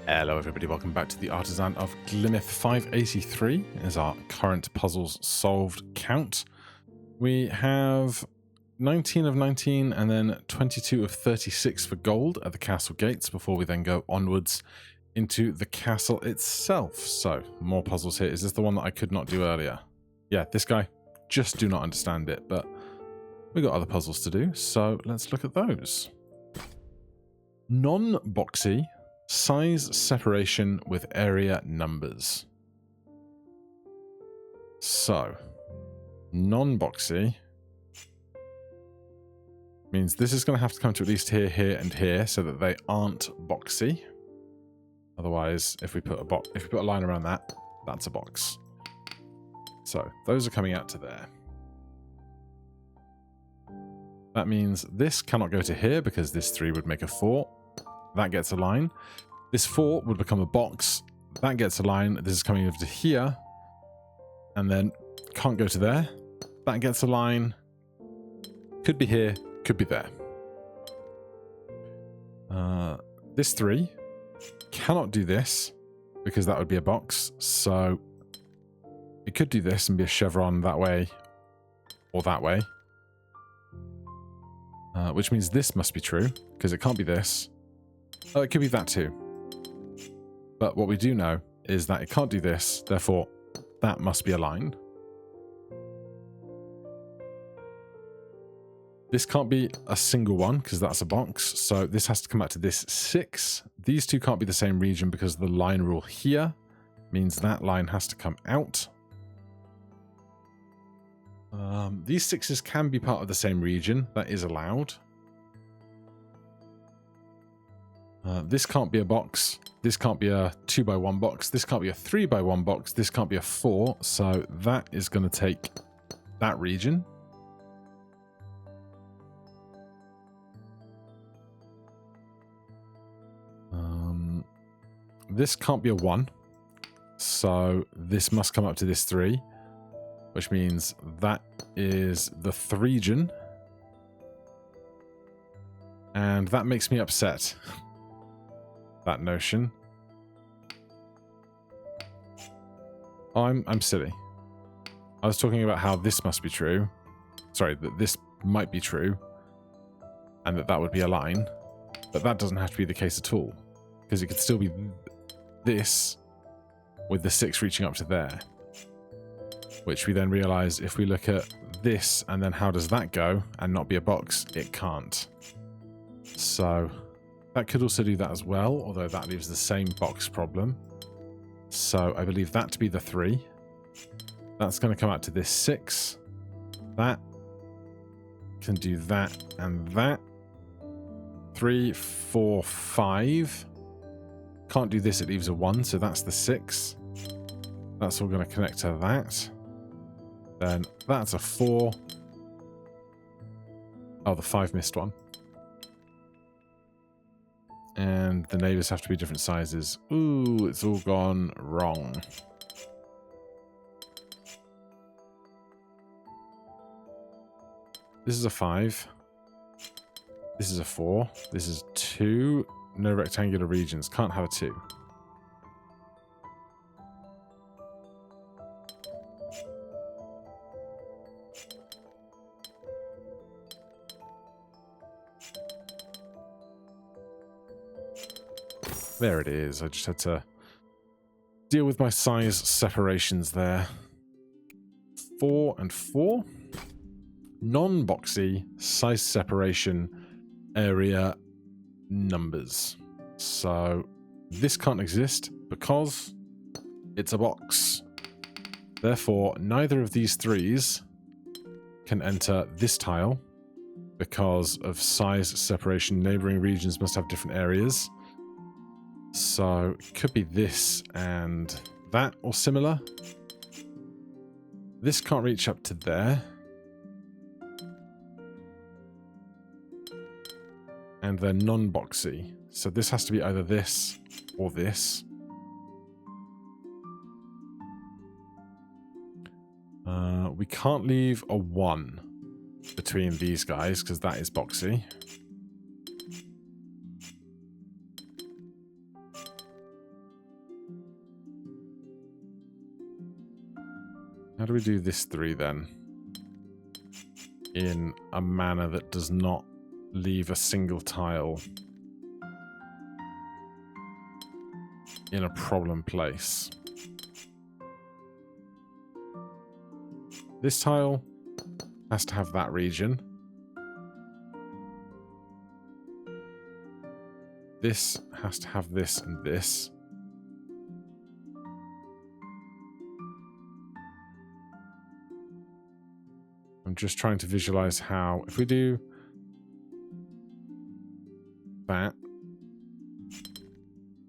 Hello everybody, welcome back to the Artisan of Glimmith. 583 is our current puzzles solved count. We have 19 of 19 and then 22 of 36 for gold at the castle gates before we then go onwards into the castle itself. So, more puzzles here. Is this the one that I could not do earlier? Yeah, this guy. Just do not understand it, but we got other puzzles to do, so let's look at those. Non-boxy. Size separation with area numbers. So, non-boxy means this is going to have to come to at least here, here, and here, so that they aren't boxy. Otherwise, if we put a line around that, that's a box. So those are coming out to there. That means this cannot go to here because this 3 would make a 4. That gets a line. This 4 would become a box. That gets a line. This is coming over to here. And then can't go to there. That gets a line. Could be here. Could be there. This 3 cannot do this because that would be a box. So it could do this and be a chevron that way or that way. Which means this must be true because it can't be this. Oh, it could be that too. But what we do know is that it can't do this, therefore that must be a line. This can't be a single one because that's a box, so this has to come out to this 6. These two can't be the same region because the line rule here means that line has to come out. These 6s can be part of the same region, that is allowed. This can't be a box. This can't be a 2x1 box. This can't be a 3x1 box. This can't be a 4. So that is going to take that region. This can't be a 1. So this must come up to this 3. Which means that is the 3 region. And that makes me upset. That notion. I'm silly. I was talking about how this must be true. Sorry, that this might be true. And that would be a line. But that doesn't have to be the case at all. Because it could still be this with the 6 reaching up to there. Which we then realize if we look at this and then how does that go and not be a box, it can't. So that could also do that as well, although that leaves the same box problem. So I believe that to be the 3. That's going to come out to this 6. That can do that and that. 3, 4, 5. Can't do this, it leaves a 1, so that's the 6. That's all going to connect to that. Then that's a 4. Oh, the 5 missed one. And the neighbors have to be different sizes. Ooh, it's all gone wrong. This is a 5. This is a 4. This is 2. No rectangular regions. Can't have a 2. There it is. I just had to deal with my size separations there. 4 and 4. Non-boxy, size separation, area numbers. So this can't exist because it's a box. Therefore, neither of these 3s can enter this tile because of size separation. Neighboring regions must have different areas. So it could be this and that or similar. This can't reach up to there. And they're non-boxy. So this has to be either this or this. We can't leave a 1 between these guys because that is boxy. How do we do this 3 then? In a manner that does not leave a single tile in a problem place. This tile has to have that region. This has to have this and this. I'm just trying to visualize how, if we do that,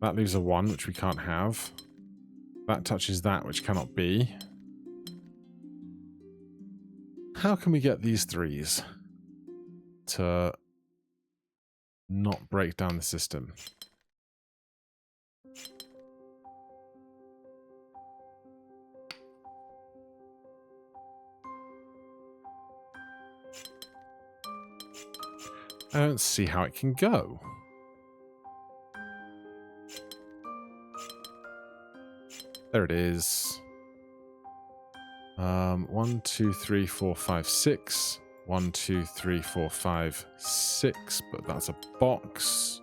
that leaves a 1, which we can't have. That touches that, which cannot be. How can we get these 3s to not break down the system? I don't see how it can go. There it is. 1, 2, 3, 4, 5, 6. 1, 2, 3, 4, 5, 6. But that's a box.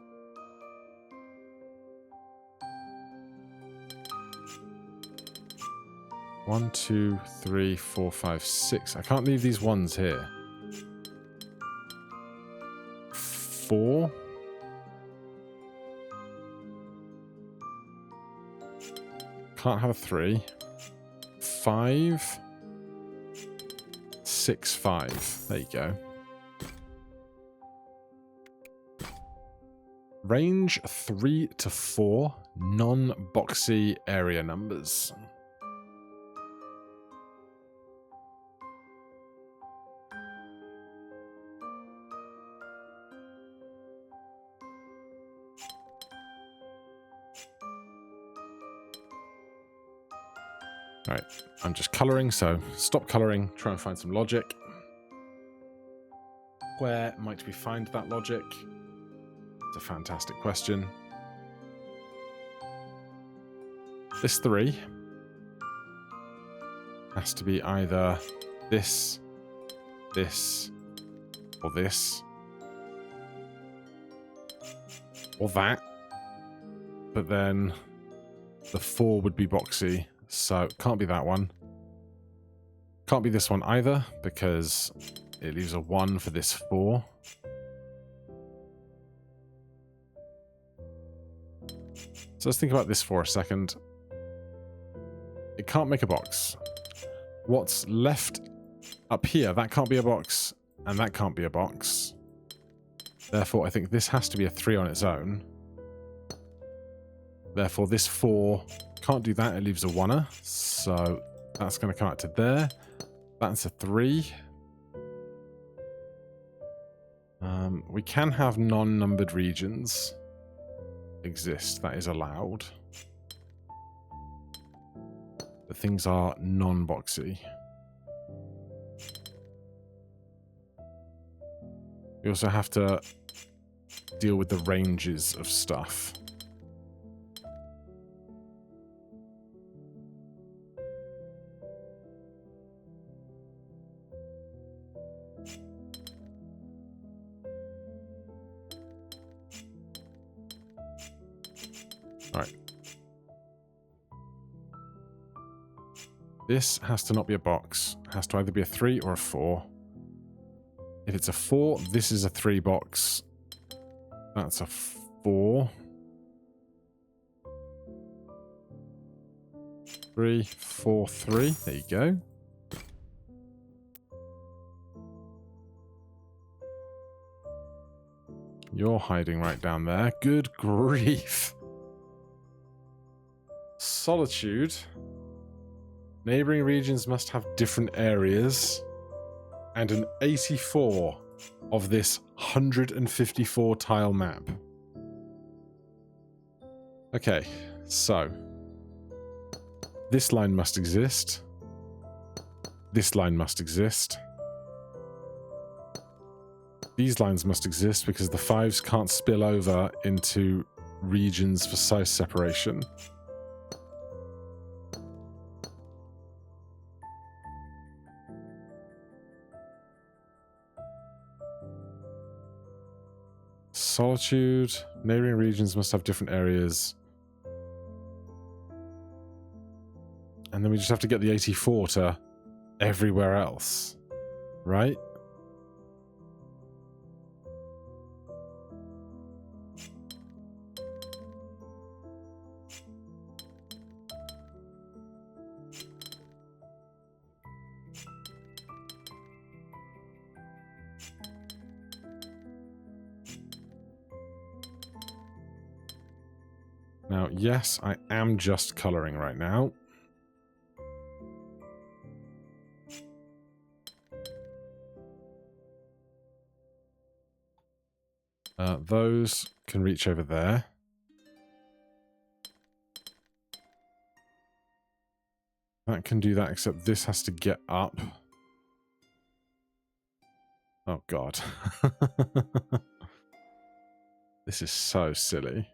One, 2, 3, 4, 5, 6. I can't leave these ones here. 4. Can't have a 3. 5. 6, 5. There you go. Range 3 to 4. Non-boxy area numbers. Right, I'm just colouring, so stop colouring, try and find some logic. Where might we find that logic? It's a fantastic question. This 3 has to be either this, this, or this. Or that. But then the 4 would be boxy. So, can't be that one. Can't be this one either, because it leaves a 1 for this 4. So let's think about this for a second. It can't make a box. What's left up here, that can't be a box, and that can't be a box. Therefore, I think this has to be a 3 on its own. Therefore, this 4... can't do that, it leaves a 1-er. So that's going to come out to there. That's a 3. We can have non-numbered regions exist. That is allowed. But things are non-boxy. We also have to deal with the ranges of stuff. Alright. This has to not be a box. It has to either be a 3 or a 4. If it's a 4, this is a 3 box. That's a 4. 3, 4, 3. There you go. You're hiding right down there. Good grief. Solitude. Neighboring regions must have different areas. And an 84 of this 154 tile map. Okay, so this line must exist. This line must exist. These lines must exist because the 5s can't spill over into regions for size separation. Solitude. Neighboring regions must have different areas. And then we just have to get the 84 to everywhere else. Right? Now, yes, I am just colouring right now. Those can reach over there. That can do that, except this has to get up. Oh, God. This is so silly.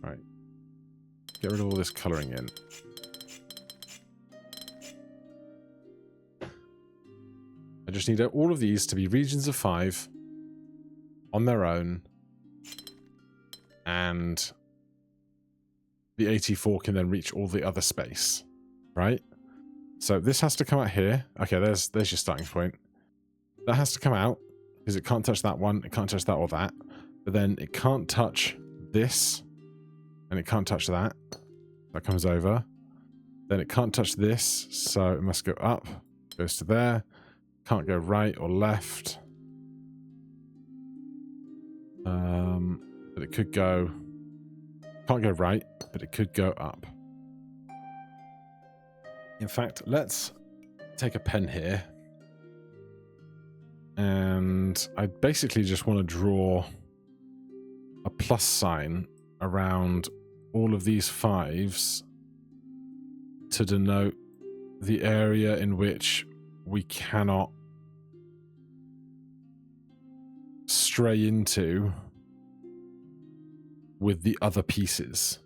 Right. Get rid of all this colouring in. I just need all of these to be regions of 5 on their own, and the 84 can then reach all the other space, right? So this has to come out here. Okay, there's your starting point. That has to come out because it can't touch that one, it can't touch that or that, but then it can't touch this, and it can't touch that. That comes over. Then it can't touch this, so it must go up, goes to there. Can't go right or left. But it could go... Can't go right, but it could go up. In fact, let's take a pen here. And I basically just want to draw a plus sign around all of these 5s to denote the area in which we cannot stray into with the other pieces.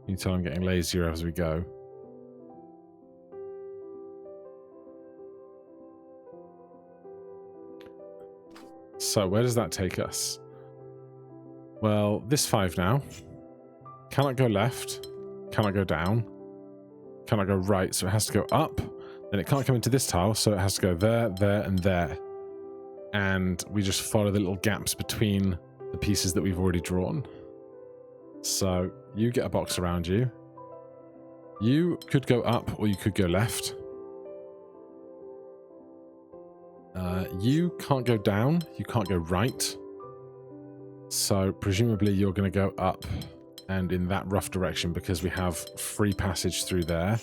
You can tell I'm getting lazier as we go. So where does that take us? Well, this 5 now cannot go left, cannot go down, cannot go right, so it has to go up. Then it can't come into this tile, so it has to go there, there, and there. And we just follow the little gaps between the pieces that we've already drawn. So you get a box around you. You could go up or you could go left. You can't go down. You can't go right. So presumably you're going to go up and in that rough direction because we have free passage through there.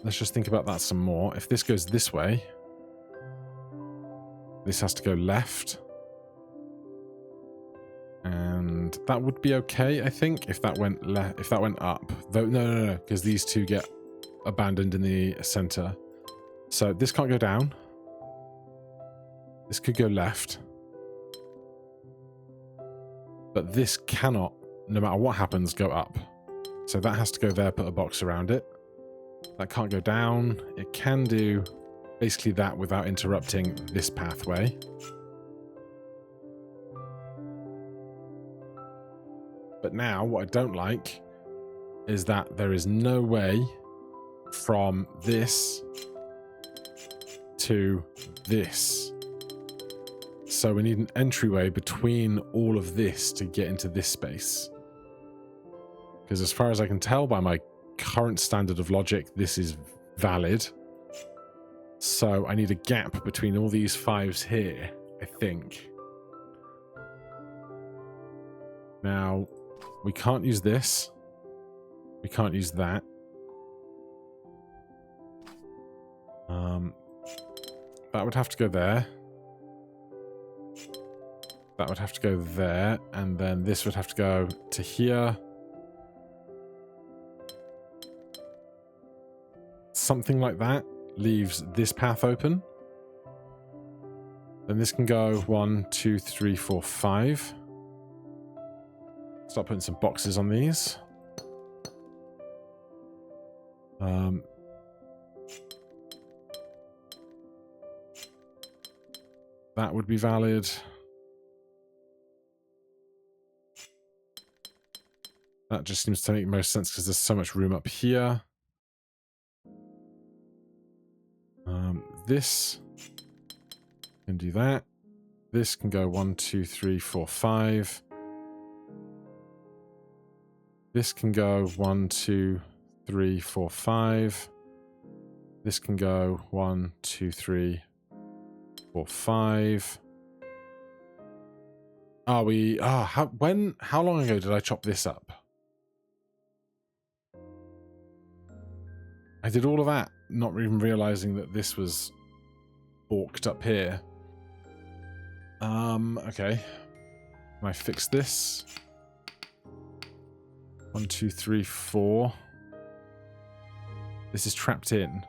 Let's just think about that some more. If this goes this way, this has to go left. And that would be okay, I think, if that went up. Though no, because these two get abandoned in the center. So this can't go down. This could go left. But this cannot, no matter what happens, go up. So that has to go there, put a box around it. That can't go down. It can do basically that without interrupting this pathway. But now, what I don't like is that there is no way from this to this. So we need an entryway between all of this to get into this space. Because as far as I can tell by my current standard of logic, this is valid. So I need a gap between all these 5s here, I think. Now, we can't use this. We can't use that. that would have to go there. That would have to go there, and then this would have to go to here. Something like that leaves this path open. Then this can go 1, 2, 3, 4, 5. Start putting some boxes on these. That would be valid. That just seems to make most sense because there's so much room up here. This can do that. This can go 1, 2, 3, 4, 5. This can go 1, 2, 3, 4, 5. This can go 1, 2, 3, 4, 5. Are we? How long ago did I chop this up? I did all of that, not even realizing that this was balked up here. Okay. Can I fix this? 1, 2, 3, 4. This is trapped in.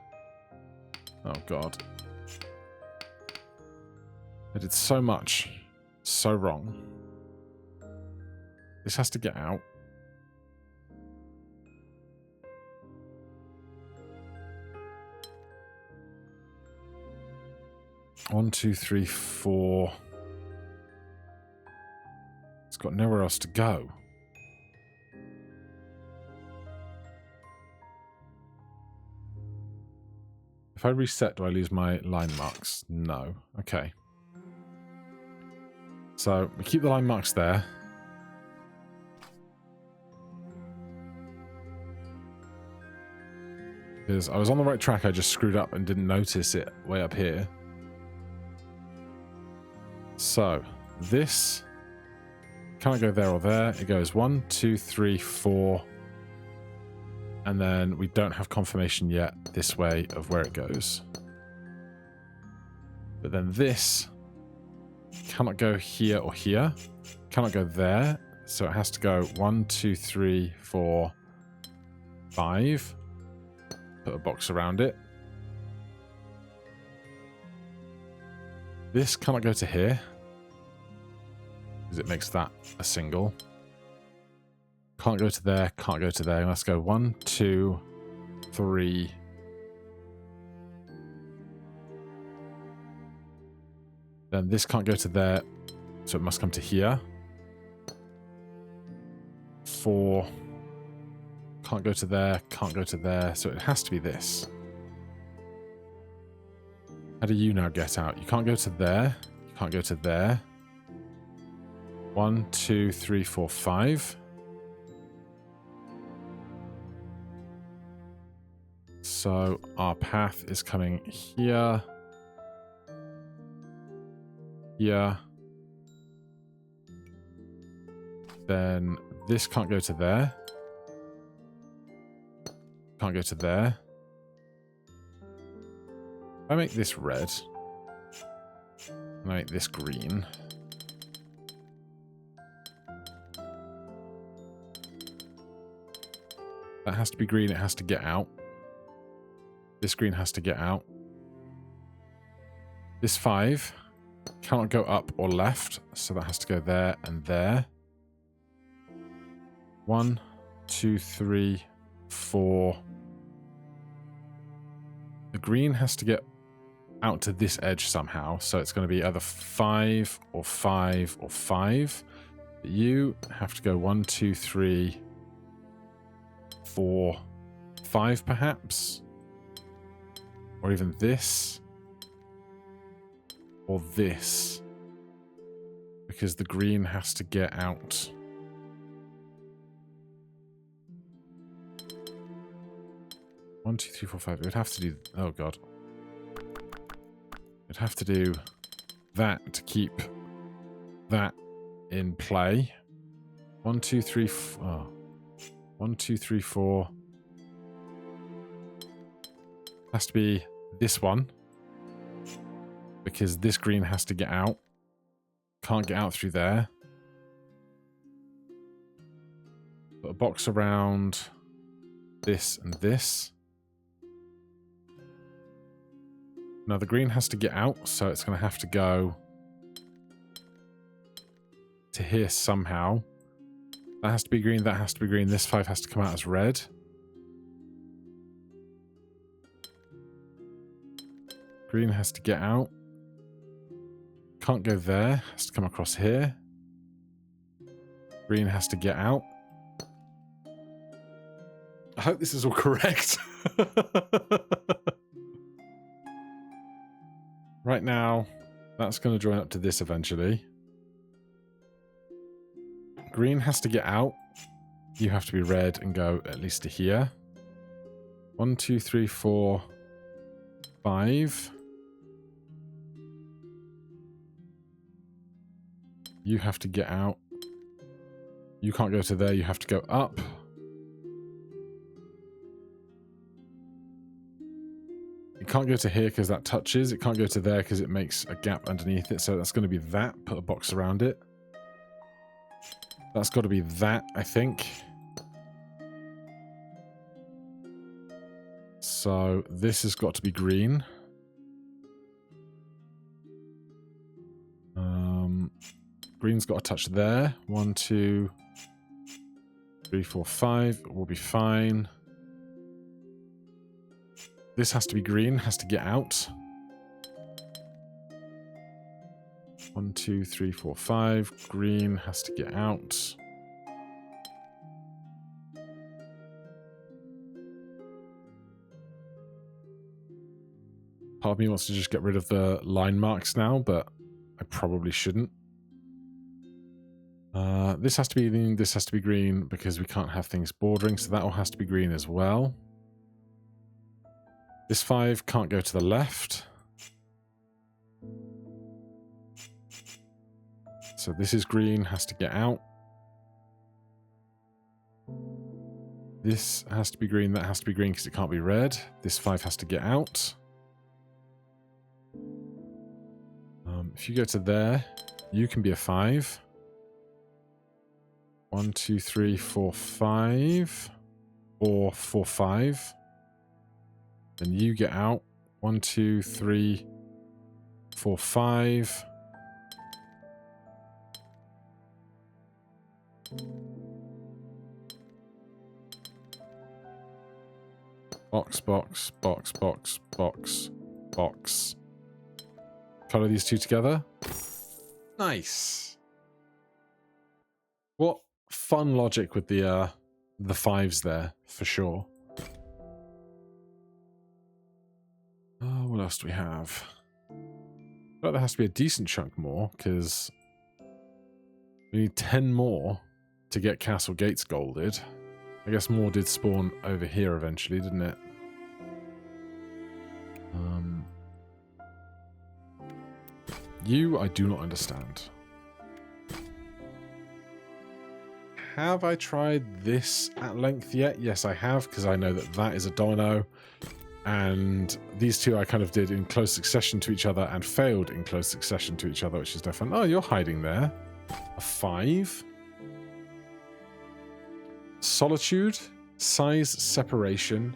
Oh, God. I did so much. So wrong. This has to get out. One, two, three, 4. It's got nowhere else to go. If I reset, do I lose my line marks? No. Okay. So we keep the line marks there. Because I was on the right track, I just screwed up and didn't notice it way up here. So this can't go there or there. It goes 1, 2, 3, 4. And then we don't have confirmation yet this way of where it goes. But then this cannot go here or here. Cannot go there. So it has to go 1, 2, 3, 4, 5. Put a box around it. This cannot go to here. Because it makes that a single. Can't go to there, can't go to there. Let's go 1, 2, 3. Then this can't go to there, so it must come to here. 4. Can't go to there, can't go to there, so it has to be this. How do you now get out? You can't go to there, you can't go to there. 1, 2, 3, 4, 5. So our path is coming here. Here. Then this can't go to there. Can't go to there. If I make this red. And I make this green. That has to be green, it has to get out. This green has to get out. This 5 cannot go up or left, so that has to go there and there. 1, 2, 3, 4. The green has to get out to this edge somehow, so it's going to be either 5 or 5 or 5. But you have to go 1, 2, 3, 4, 5 perhaps. Or even this. Or this. Because the green has to get out. One, 2, 3, 4, 5. It would have to do... Oh, God. It'd have to do that to keep that in play. 1, 2, 3, 4... 1, 2, 3, 4... Has to be this one. because this green has to get out. Can't get out through there. Put a box around this and this. Now the green has to get out, so it's going to have to go to here somehow. That has to be green, that has to be green. This 5 has to come out as red. Green has to get out. Can't go there. Has to come across here. Green has to get out. I hope this is all correct. Right now, that's going to join up to this eventually. Green has to get out. You have to be red and go at least to here. 1, 2, 3, 4, 5. You have to get out. You can't go to there, you have to go up. It can't go to here because that touches. It can't go to there because it makes a gap underneath it. So that's going to be that. Put a box around it. That's got to be that, I think. So this has got to be green. Green's got to touch there. 1, 2, 3, 4, 5. Will be fine. This has to be green. Has to get out. 1, 2, 3, 4, 5. Green has to get out. Part of me wants to just get rid of the line marks now, but I probably shouldn't. This has to be green, this has to be green, because we can't have things bordering, so that all has to be green as well. This 5 can't go to the left. So this is green, has to get out. This has to be green, that has to be green because it can't be red. This 5 has to get out. If you go to there, you can be a 5. 1, 2, 3, 4, 5. Or 4, 5. Then you get out. 1, 2, 3, 4, 5. Box, box, box, box, box, box. Color these two together. Nice. What fun logic with the 5s there, for sure. What else do we have? Well, there has to be a decent chunk more, because we need 10 more to get Castle Gates golded. I guess more did spawn over here eventually, didn't it? You, I do not understand. Have I tried this at length yet? Yes, I have, because I know that that is a domino. And these two I kind of did in close succession to each other and failed in close succession to each other, which is different. Oh, you're hiding there. A 5. Solitude. Size separation.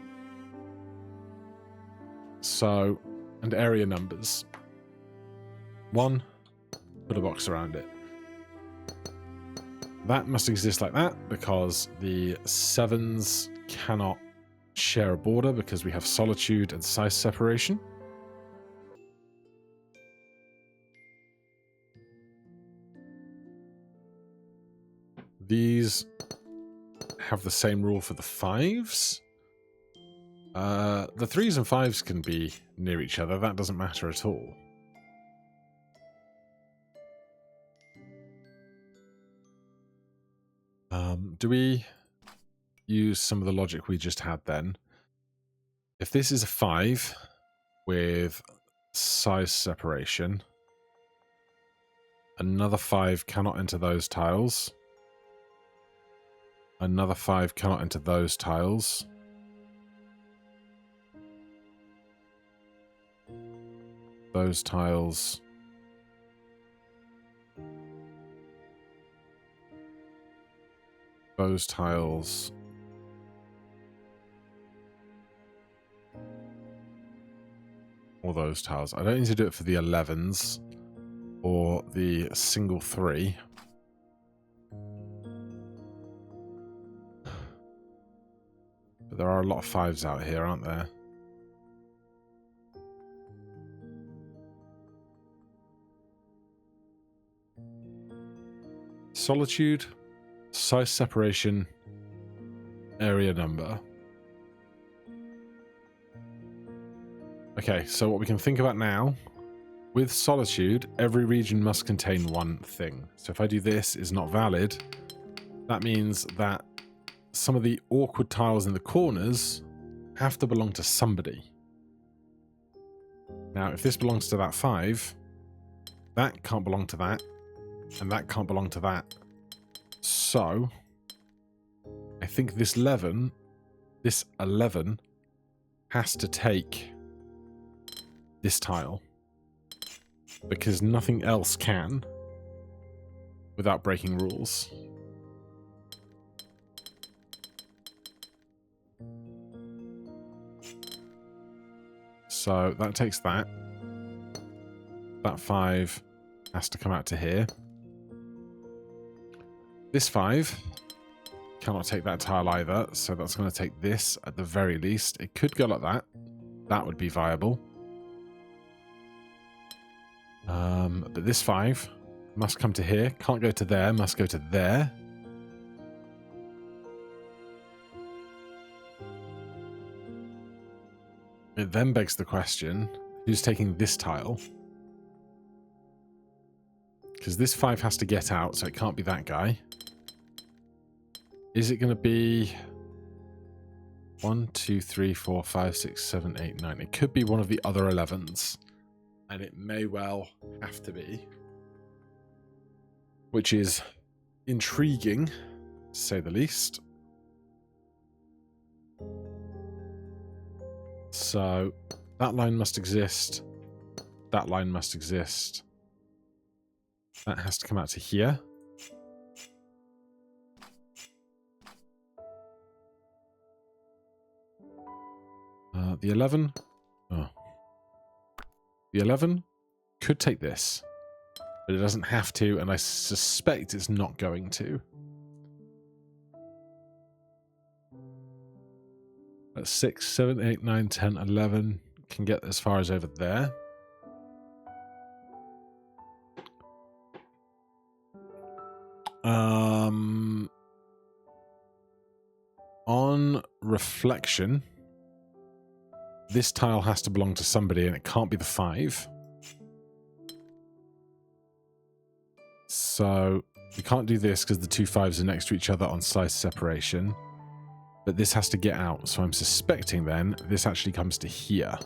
So, and area numbers. 1. Put a box around it. That must exist like that because the 7s cannot share a border because we have solitude and size separation. These have the same rule for the 5s. The 3s and 5s can be near each other. That doesn't matter at all. Do we use some of the logic we just had then? If this is a 5 with size separation, another 5 cannot enter those tiles. Another 5 cannot enter those tiles. those tiles. Those tiles. Or those tiles. I don't need to do it for the 11s or the single 3. But there are a lot of 5s out here, aren't there? Solitude, size separation, area number. Okay, so what we can think about now, with Solitude, every region must contain one thing. So if I do this is not valid, that means that some of the awkward tiles in the corners have to belong to somebody. Now, if this belongs to that 5, that can't belong to that, and that can't belong to that. So, I think this 11 has to take this tile, because nothing else can without breaking rules. So that takes that. That 5 has to come out to here. This 5 cannot take that tile either, so that's going to take this at the very least. It could go like that. That would be viable. But this 5 must come to here. Can't go to there, must go to there. It then begs the question, who's taking this tile? Because this 5 has to get out, so it can't be that guy. Is it going to be 1, 2, 3, 4, 5, 6, 7, 8, 9? It could be one of the other 11s. And it may well have to be. Which is intriguing, to say the least. So, that line must exist. That line must exist. That has to come out to here. The 11. Oh. The 11 could take this, but it doesn't have to, and I suspect it's not going to. That's 6, 7, 8, 9, 10, 11. Can get as far as over there. On reflection, this tile has to belong to somebody, and it can't be the 5. So we can't do this because the two 5s are next to each other on size separation. But this has to get out, so I'm suspecting then this actually comes to here.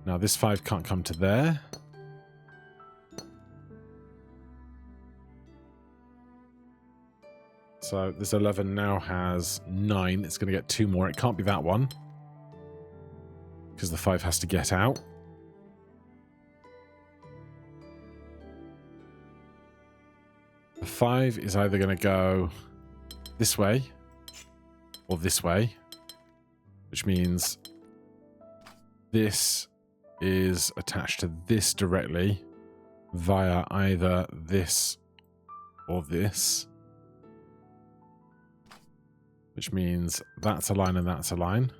Now this 5 can't come to there. So this 11 now has 9. It's going to get 2 more. It can't be that one, because the 5 has to get out. The 5 is either going to go this way or this way, which means this is attached to this directly via either this or this, which means that's a line and that's a line.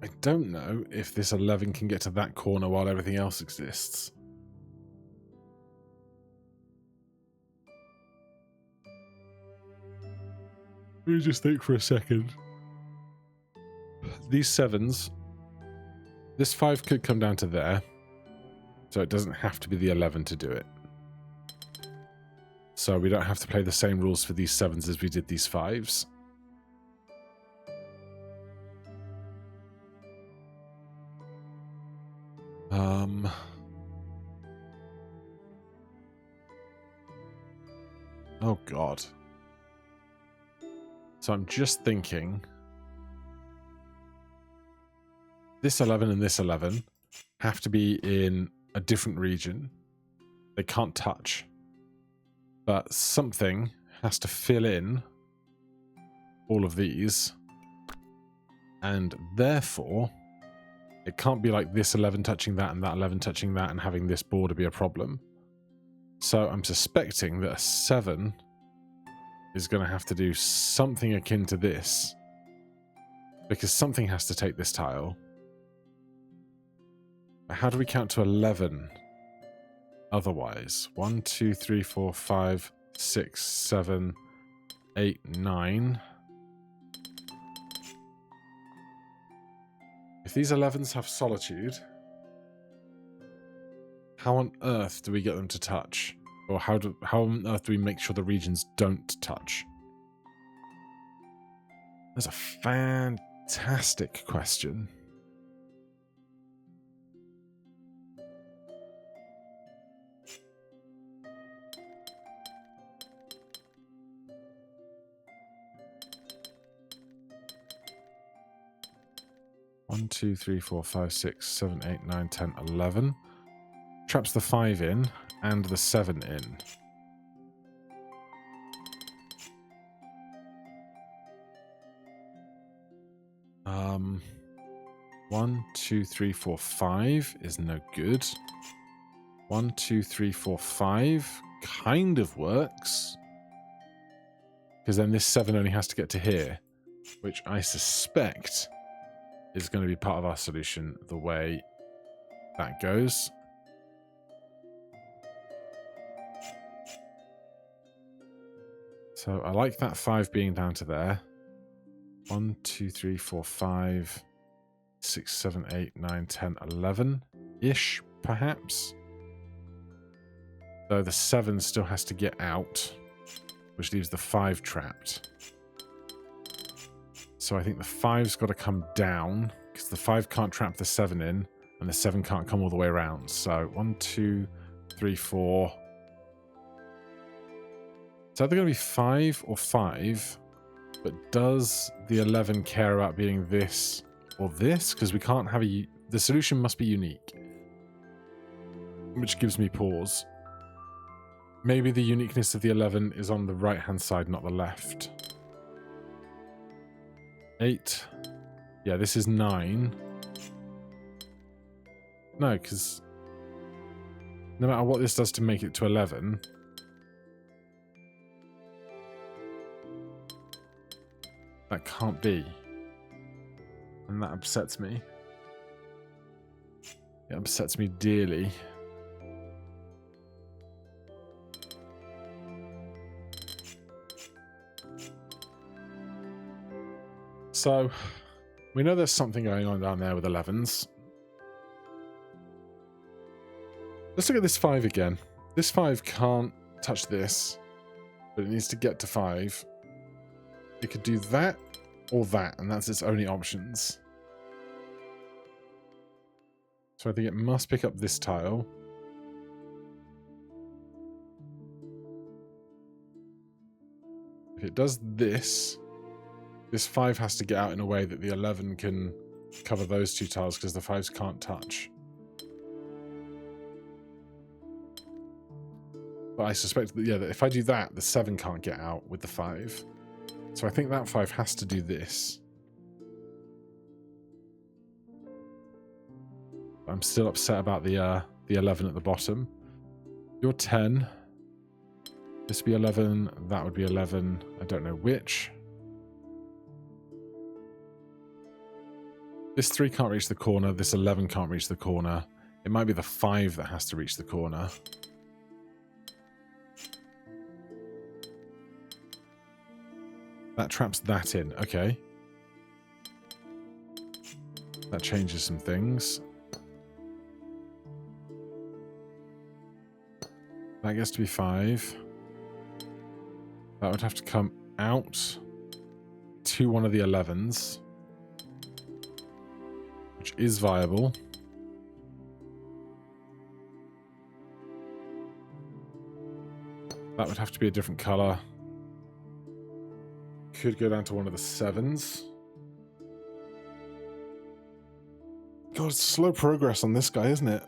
I don't know if this 11 can get to that corner while everything else exists. Let me just think for a second. These 7s, this 5 could come down to there, so it doesn't have to be the 11 to do it. So we don't have to play the same rules for these 7s as we did these 5s. Oh, God. So I'm just thinking... This 11 and this 11 have to be in a different region. They can't touch. But something has to fill in all of these. And therefore, it can't be like this 11 touching that and that 11 touching that and having this border be a problem. So I'm suspecting that a 7 is going to have to do something akin to this. Because something has to take this tile. How do we count to 11 otherwise? 1, 2, 3, 4, 5, 6, 7, 8, 9. If these 11s have solitude, how on earth do we get them to touch? Or how on earth do we make sure the regions don't touch? That's a fantastic question. One, 2, 3, 4, 5, 6, 7, 8, 9, 10, 11. Traps the 5 in and the 7 in. Um, 1, 2, 3, 4, 5 is no good. 1, 2, 3, 4, 5 kind of works. Because then this 7 only has to get to here, which I suspect is going to be part of our solution the way that goes. So I like that 5 being down to there. 1, 2, 3, 4, 5, 6, 7, 8, 9, 10, 11-ish, perhaps. So the 7 still has to get out, which leaves the 5 trapped. So I think the 5's got to come down, because the 5 can't trap the 7 in, and the 7 can't come all the way around. So 1, 2, 3, 4. It's either going to be 5 or 5, but does the 11 care about being this or this? Because we can't have a... The solution must be unique, which gives me pause. Maybe the uniqueness of the 11 is on the right-hand side, not the left. 8. Yeah, this is 9. No, because no matter what this does to make it to 11, that can't be. And that upsets me. It upsets me dearly. So, we know there's something going on down there with 11s. Let's look at this 5 again. This 5 can't touch this, but it needs to get to 5. It could do that or that, and that's its only options. So I think it must pick up this tile. If it does this, this 5 has to get out in a way that the 11 can cover those 2 tiles, because the 5s can't touch. But I suspect that, yeah, that if I do that, the 7 can't get out with the 5. So I think that 5 has to do this. I'm still upset about the 11 at the bottom. You're 10. This would be 11. That would be 11. I don't know which. This 3 can't reach the corner. This 11 can't reach the corner. It might be the 5 that has to reach the corner. That traps that in. Okay. That changes some things. That gets to be 5. That would have to come out to one of the 11s, which is viable. That would have to be a different colour. Could go down to one of the 7s. God, it's slow progress on this guy, isn't it?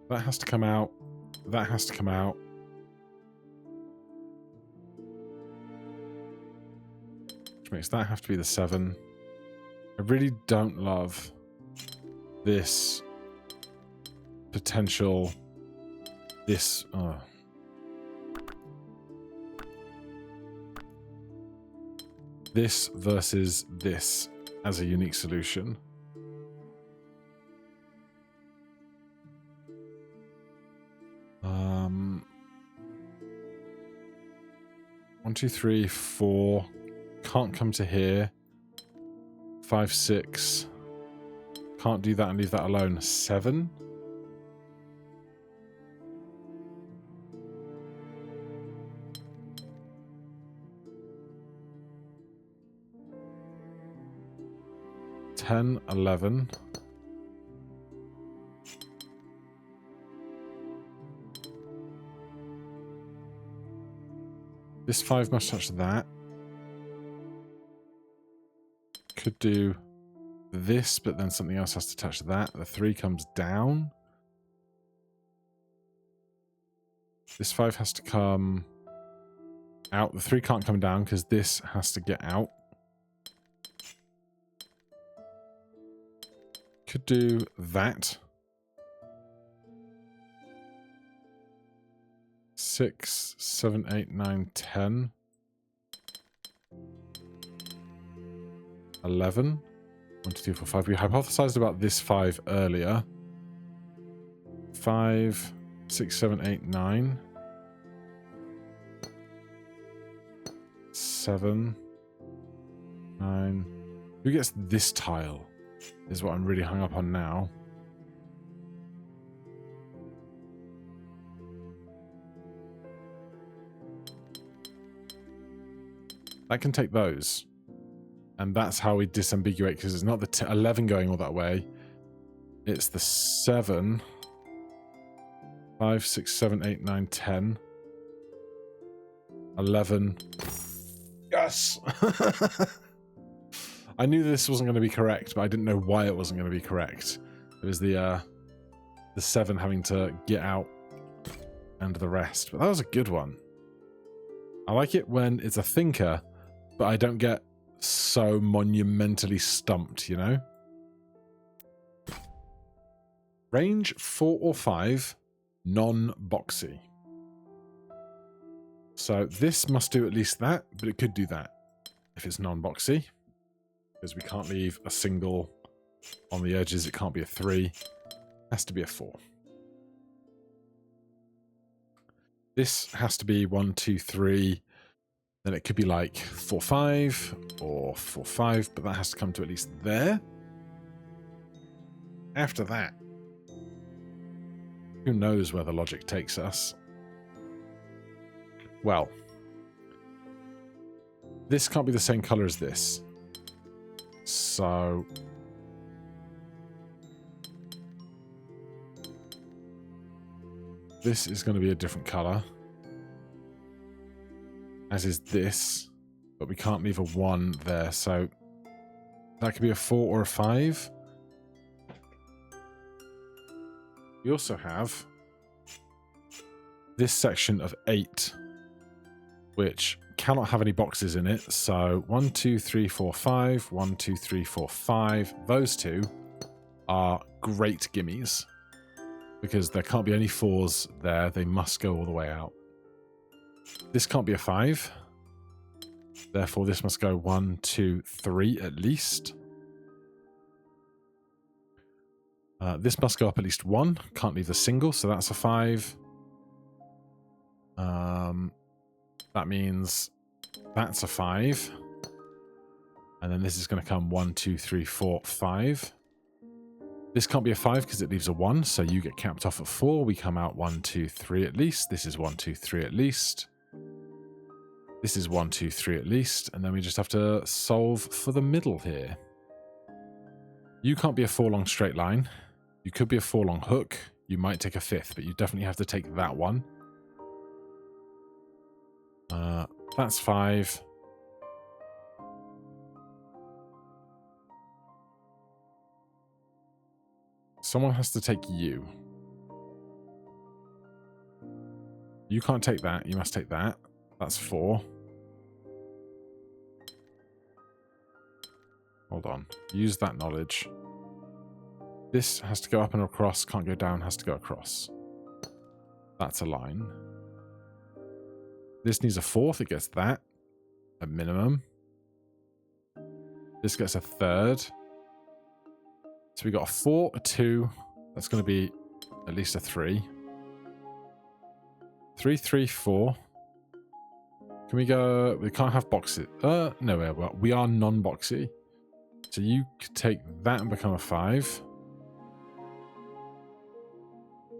That has to come out. That has to come out. Which makes that have to be the 7. I really don't love this potential... This... This versus this as a unique solution. One, two, three, 4. Can't come to here. 5, 6. Can't do that and leave that alone. 7. $10, $11. This 5 must touch that. Could do this, but then something else has to touch that. The 3 comes down. This 5 has to come out. The 3 can't come down because this has to get out. Could do that. 6, 7, 8, 9, 10. 11. 1, 2, 3, 4, 5. We hypothesized about this 5 earlier. 5, 6, 7, 8, 9. 7, 9. Who gets this tile? Is what I'm really hung up on now. I can take those. And that's how we disambiguate, because it's not the 11 going all that way. It's the 7. 5, 6, 7, 8, 9, 10. 11. Yes! I knew this wasn't going to be correct, but I didn't know why it wasn't going to be correct. It was the 7 having to get out and the rest. But that was a good one. I like it when it's a thinker, but I don't get so monumentally stumped, you know? Range 4 or 5, non-boxy. So this must do at least that, but it could do that if it's non-boxy. Because we can't leave a single on the edges. It can't be a 3. It has to be a 4. This has to be 1, 2, 3. Then it could be like 4, 5 or 4, 5, but that has to come to at least there. After that, who knows where the logic takes us? Well, this can't be the same color as this. So this is going to be a different color, as is this, but we can't leave a 1 there, so that could be a 4 or a 5. We also have this section of 8, which cannot have any boxes in it. So 1, 2, 3, 4, 5. 1, 2, 3, 4, 5. Those two are great gimmies because there can't be any 4s there. They must go all the way out. This can't be a 5. Therefore, this must go 1, 2, 3 at least. This must go up at least 1. Can't leave a single, so that's a 5. That means that's a 5. And then this is going to come 1, 2, 3, 4, 5. This can't be a 5 because it leaves a 1, so you get capped off at 4. We come out 1, 2, 3 at least. This is 1, 2, 3 at least. This is 1, 2, 3 at least, and then we just have to solve for the middle here. You can't be a 4-long straight line. You could be a 4-long hook. You might take a 5th, but you definitely have to take that one. That's 5. Someone has to take you. You can't take that. You must take that. That's 4. Hold on. Use that knowledge. This has to go up and across. Can't go down. Has to go across. That's a line. This needs a 4th. It gets that. A minimum. This gets a 3rd. So we got a 4, a 2. That's going to be at least a 3. 3, 3, 4. Can we go... We can't have boxes. No, we are non-boxy. So you could take that and become a 5.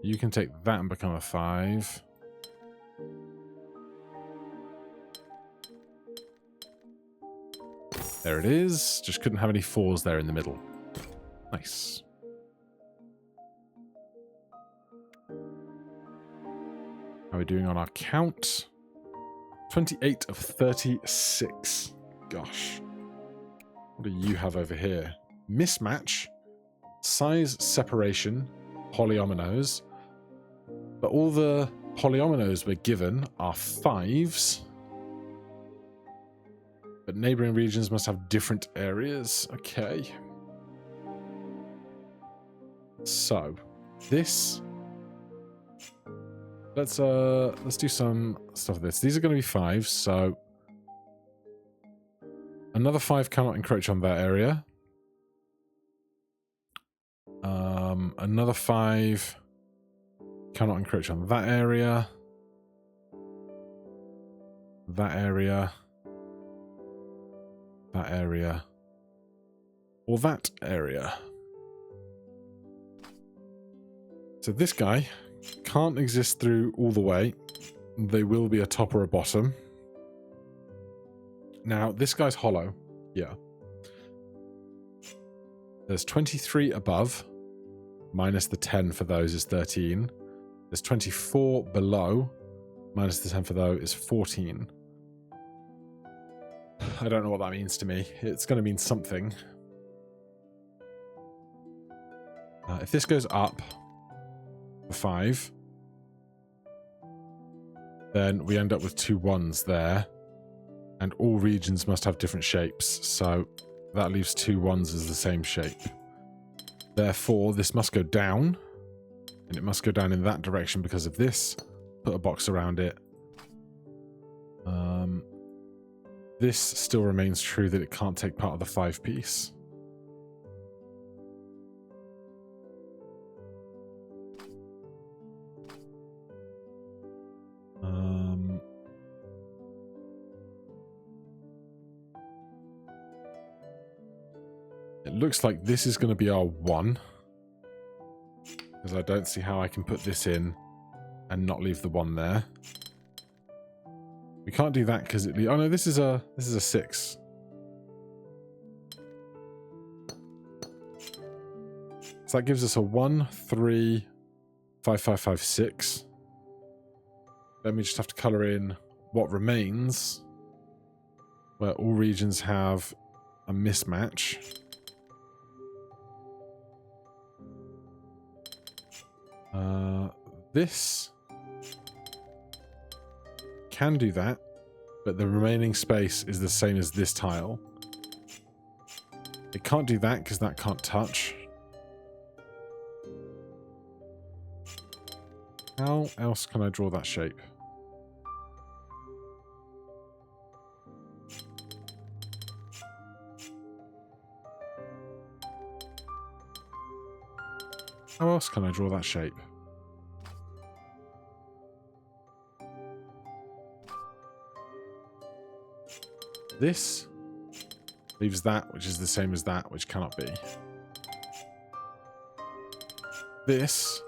You can take that and become a 5. There it is. Just couldn't have any 4s there in the middle. Nice. How are we doing on our count? 28 of 36. Gosh. What do you have over here? Mismatch, size separation, polyominoes. But all the polyominoes we're given are 5s. But neighboring regions must have different areas. Okay. So, this... Let's do some stuff with this. These are going to be 5s, so... Another 5 cannot encroach on that area. Another 5 cannot encroach on that area. That area. That area. Or that area. So this guy can't exist through all the way. They will be a top or a bottom. Now, this guy's hollow. Yeah. There's 23 above. Minus the 10 for those is 13. There's 24 below. Minus the 10 for those is 14. I don't know what that means to me. It's going to mean something. If this goes up for 5, then we end up with 2 1s there. And all regions must have different shapes. So that leaves 2 1s as the same shape. Therefore, this must go down. And it must go down in that direction because of this. Put a box around it. This still remains true that it can't take part of the 5-piece. It looks like this is going to be our 1. Because I don't see how I can put this in and not leave the 1 there. We can't do that because it... Oh no, this is a 6. So that gives us a 1, 3, 5, 5, 5, 6. Then we just have to colour in what remains, where all regions have a mismatch. This can do that, but the remaining space is the same as this tile. It can't do that because that can't touch. How else can I draw that shape? How else can I draw that shape? This leaves that, which is the same as that, which cannot be. This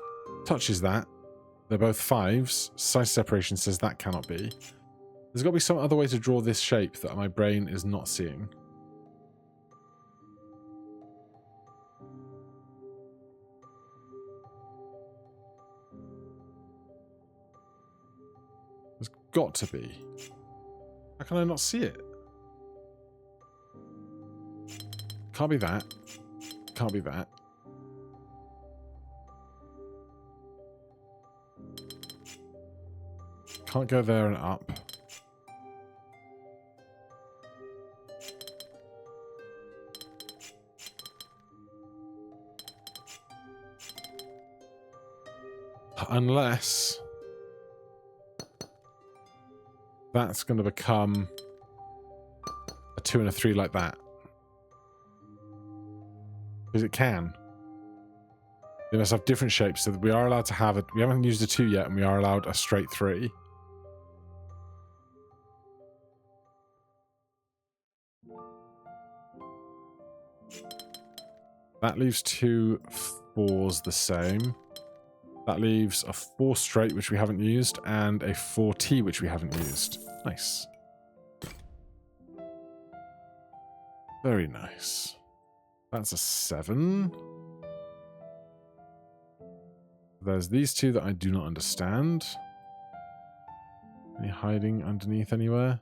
touches that. They're both 5s. Size separation says that cannot be. There's got to be some other way to draw this shape that my brain is not seeing. There's got to be. How can I not see it? Can't be that. Can't be that. Can't go there and up. Unless that's going to become a 2 and a 3 like that. Because it can. They must have different shapes, so that we are allowed to have it. We haven't used a 2 yet, and we are allowed a straight 3. That leaves 2 4s the same. That leaves a 4 straight, which we haven't used, and a 4T, which we haven't used. Nice. Very nice. That's a 7. There's these 2 that I do not understand. Any hiding underneath anywhere?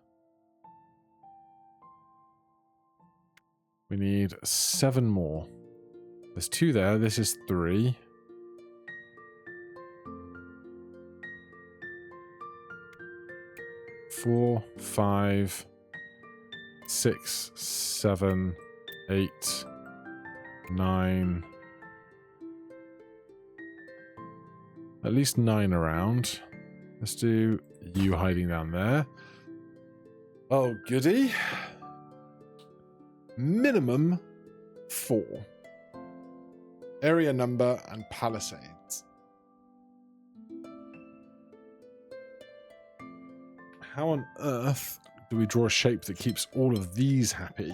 We need 7 more. There's 2 there. This is 3. 4, 5, 6, 7, 8, 9. At least 9 around. Let's do you hiding down there. Oh, goody. Minimum 4. Area number and Palisades. How on earth do we draw a shape that keeps all of these happy?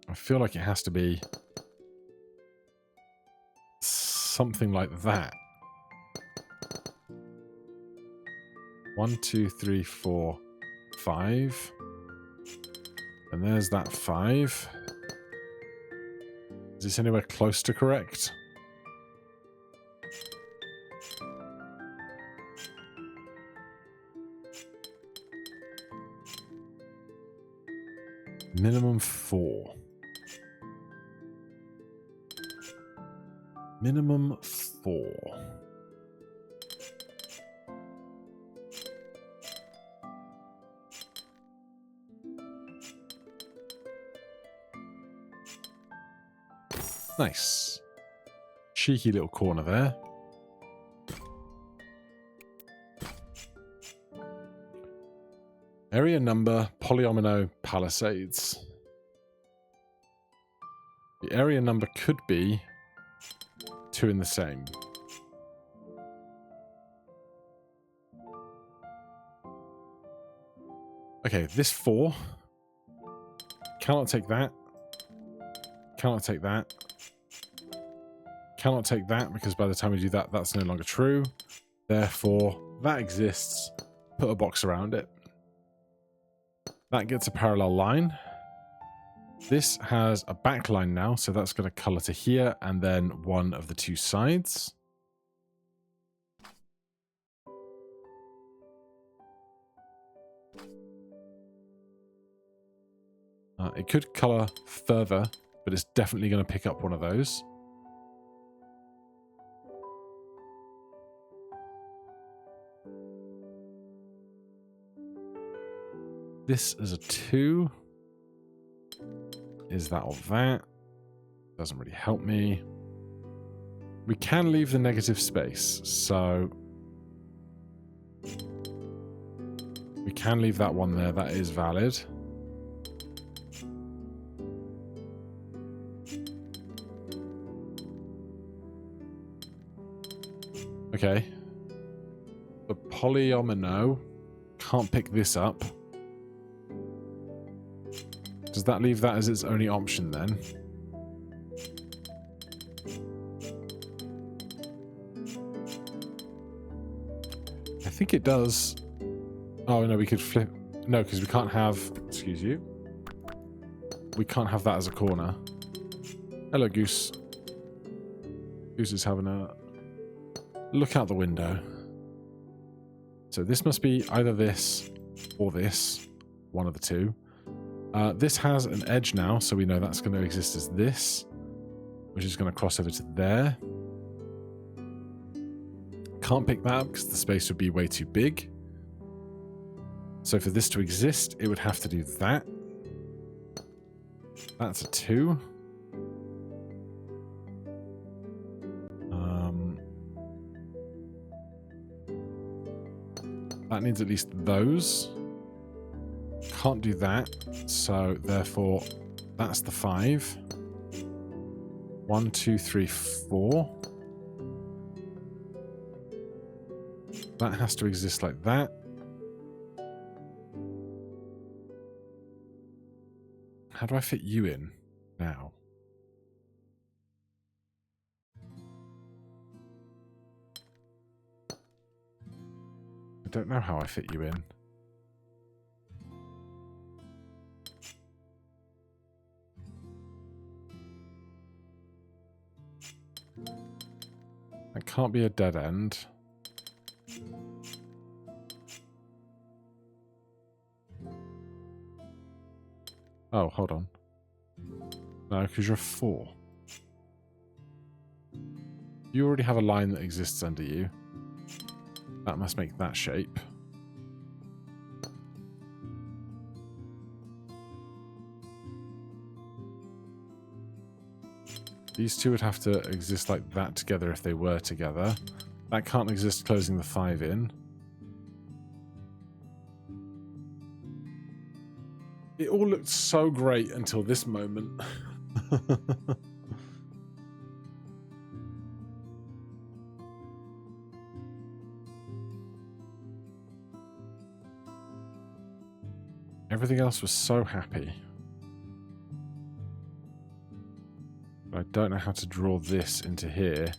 I feel like it has to be something like that. 1, 2, 3, 4, 5. And there's that 5. Is this anywhere close to correct? Minimum 4. Minimum 4. Nice. Cheeky little corner there. Area number, polyomino, Palisades. The area number could be 2 in the same. Okay, this 4. Cannot take that. Cannot take that. Cannot take that, because by the time we do that, that's no longer true. Therefore, that exists. Put a box around it. That gets a parallel line. This has a back line now, so that's going to color to here, and then one of the 2 sides. It could color further, but it's definitely going to pick up one of those. This is a 2. Is that or that? Doesn't really help me. We can leave the negative space, so we can leave that one there. That is valid. Okay. The polyomino can't pick this up. Does that leave that as its only option then? think it does. Oh, no, we could flip. No, because we can't have... Excuse you. We can't have that as a corner. Hello, Goose. Goose is having a look out the window. So this must be either this or this. One of the two. This has an edge now, so we know that's going to exist as this, which is going to cross over to there. Can't pick that up because the space would be way too big. So for this to exist, it would have to do that. That's a 2. That needs at least those. Can't do that, so therefore that's the 5. 1, 2, 3, 4. That has to exist like that. How do I fit you in now? I don't know how I fit you in. That can't be a dead end. Oh, hold on. No, because you're a 4. You already have a line that exists under you. That must make that shape. These two would have to exist like that together if they were together. That can't exist closing the 5 in. It all looked so great until this moment. Everything else was so happy. But I don't know how to draw this into here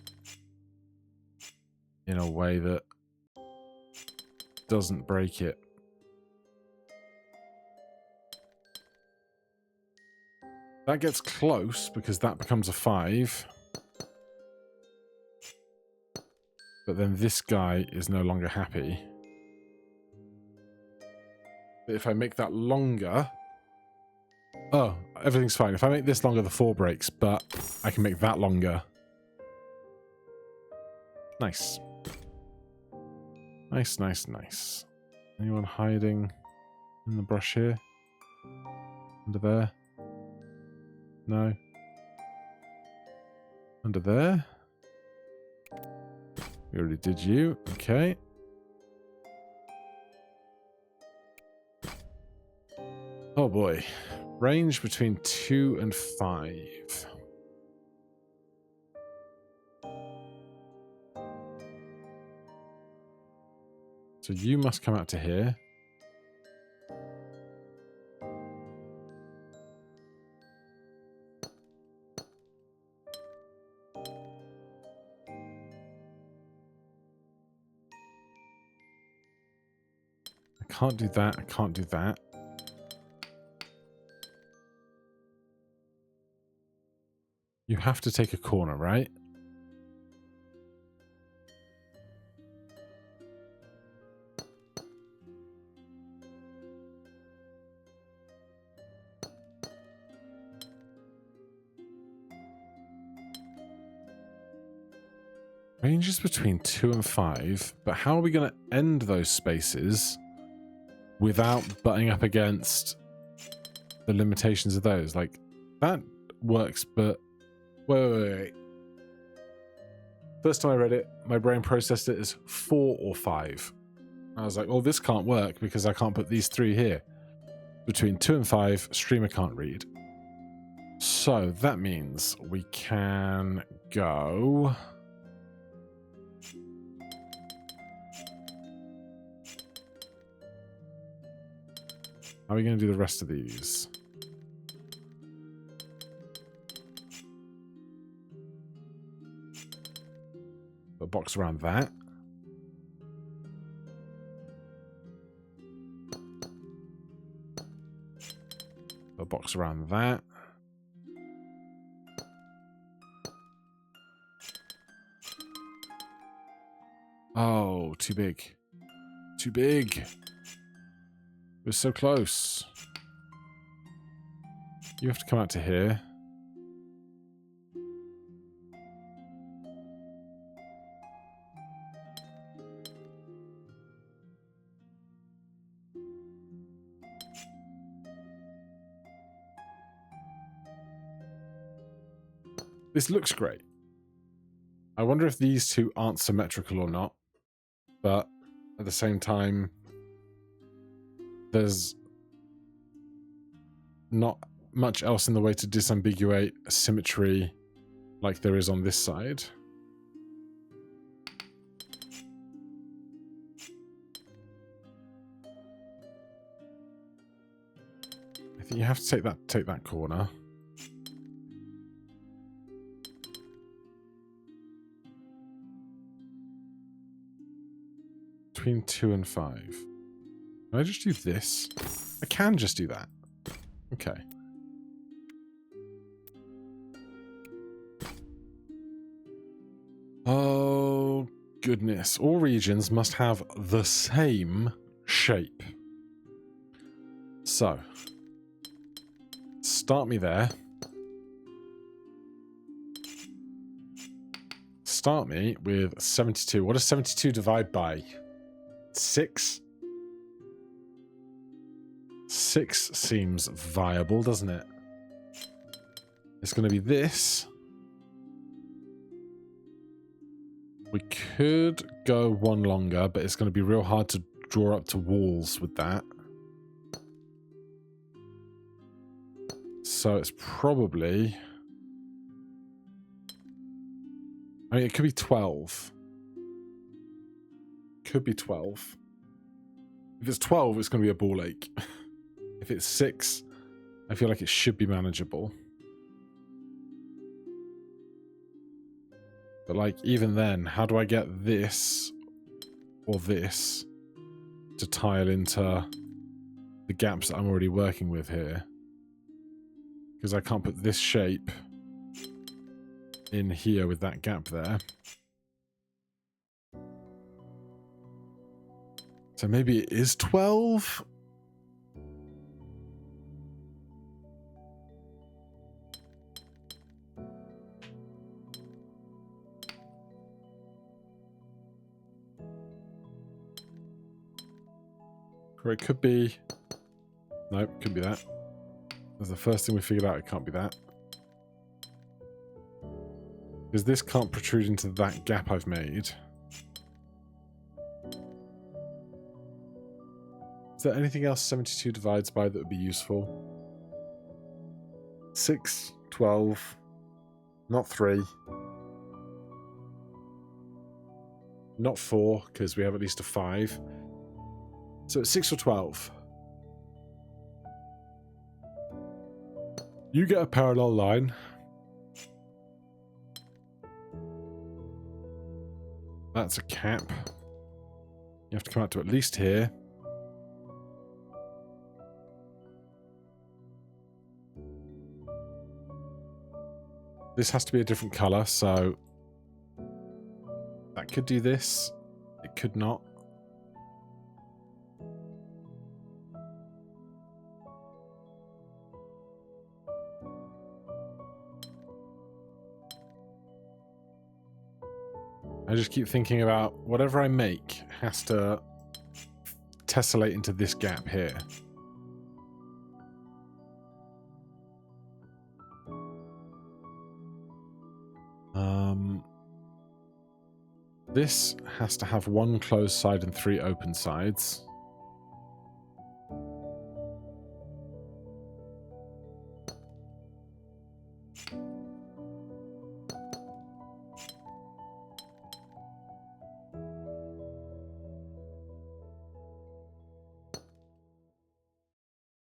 in a way that doesn't break it. That gets close because that becomes a 5. But then this guy is no longer happy. But if I make that longer... Oh, everything's fine. If I make this longer, the 4 breaks, but I can make that longer. Nice. Nice, nice, nice. Anyone hiding in the brush here? Under there? No. Under there? We already did you. Okay. Oh boy. Range between 2 and 5. So you must come out to here. I can't do that. I can't do that. You have to take a corner, right? Range is between 2 and 5, but how are we going to end those spaces without butting up against the limitations of those? Like, that works, but... Wait. First time I read it, my brain processed it as 4 or 5. I was like, well, this can't work because I can't put these 3 here. Between 2 and 5, streamer can't read. So that means we can go... How are we going to do the rest of these? A box around that. a box around that. Oh, too big. Too big. We're so close. You have to come out to here. This looks great. I wonder if these two aren't symmetrical or not, but at the same time, there's not much else in the way to disambiguate symmetry like there is on this side. I think you have to take that corner. Between 2 and 5. Can I just do this? I can just do that. Okay. Oh, goodness. All regions must have the same shape. So, start me there. Start me with 72. What does 72 divide by? 6? 6 seems viable, doesn't it? It's going to be this. We could go one longer, but it's going to be real hard to draw up to walls with that. So it's probably... I mean, it could be 12. Could be 12. If it's 12, it's going to be a ball ache. If it's 6, I feel like it should be manageable. But, like, even then, how do I get this or this to tile into the gaps that I'm already working with here? Because I can't put this shape in here with that gap there. So maybe it is 12? Or it could be... Nope, could be that. That's the first thing we figured out. It can't be that. Because this can't protrude into that gap I've made. Is there anything else 72 divides by that would be useful? 6, 12, not 3. Not 4, because we have at least a 5. So it's 6 or 12. You get a parallel line. That's a cap. You have to come out to at least here. This has to be a different colour, so that could do this. It could not. I just keep thinking about whatever I make has to tessellate into this gap here. This has to have 1 closed side and 3 open sides.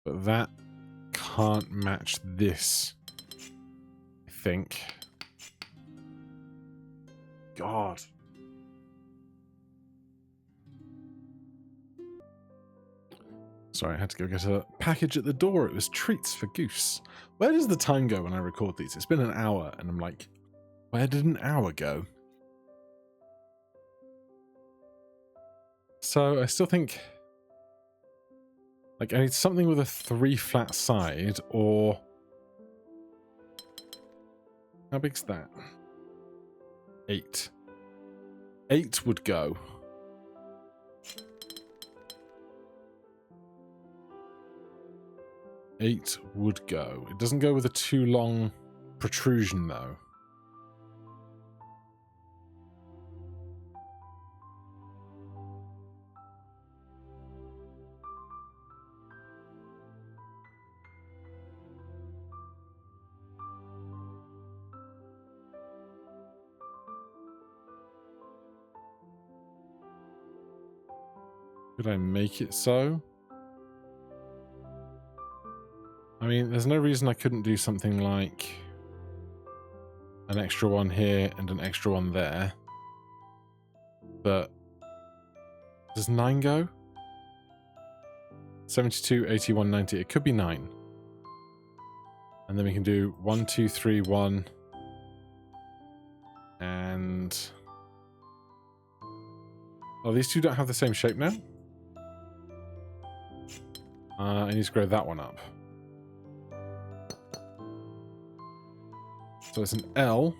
But that can't match this, I think. God. Sorry, I had to go get a package at the door. It was treats for Goose. Where does the time go when I record these? It's been an hour, and I'm like, where did an hour go? So I still think, like, I need something with a 3 flat side, or how big's that? 8. 8 would go. It would go. It doesn't go with a too long protrusion, though. Could I make it so? I mean, there's no reason I couldn't do something like an extra one here and an extra one there. But does 9 go? 72, 81, 90. It could be 9. And then we can do 1, 2, 3, 1. And... oh, these two don't have the same shape now? I need to grow that one up. So it's an L,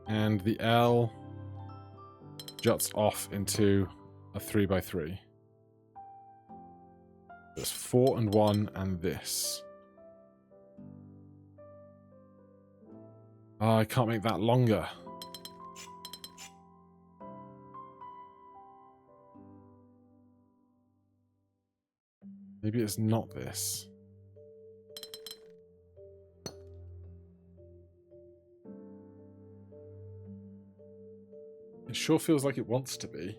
and the L juts off into a 3x3. There's 4 and 1 and this. Oh, I can't make that longer. Maybe it's not this. It sure feels like it wants to be.